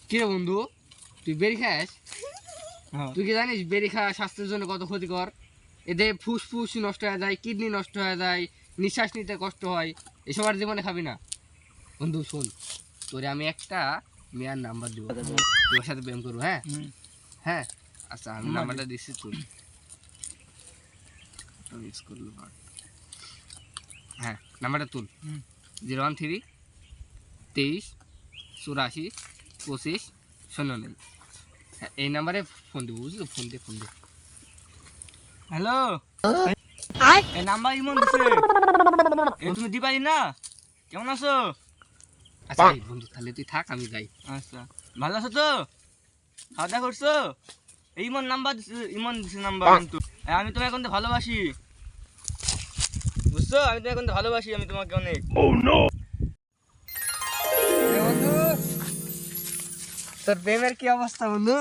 কি রে বন্ধু, তুই বেরি খাস? তুই কি জানিস বেরি খাওয়া স্বাস্থ্যের জন্য কত ক্ষতিকর? এতে ফুসফুস নষ্ট হয়ে যায়, কিডনি নষ্ট হয়ে যায়, নিঃশ্বাস নিতে কষ্ট হয়। এসব আর জীবনে খাবি না। বন্ধু শোন, তোরে আমি একটা মেয়ার নাম্বার দেবো, তোর সাথে প্রেম করবো। হ্যাঁ হ্যাঁ, আচ্ছা আমি নাম্বারটা দিচ্ছি, তুই মিস করলো। হ্যাঁ নাম্বারটা তুল, 01323842509। হ্যাঁ এই নাম্বারে ফোন দেবো, বুঝলি? ফোন দে। হ্যালো, এই নাম্বার ইমন দিছে। তুমি দিপারি না? কেমন আছো? আচ্ছা এই বন্ধু তাহলে তুই থাক, আমি যাই। আচ্ছা, ভালো আছো তো? খাওয়া দাওয়া করছো? এই ইমন নাম্বার দিছে, ইমন দিছে নাম্বার। কিন্তু আমি তোমাকে এখন ভালোবাসি, বুঝছো? আমি তোমাকে এখন ভালোবাসি, আমি তোমাকে অনেক। বন্ধু তোর প্রেমের কি অবস্থা বন্ধু?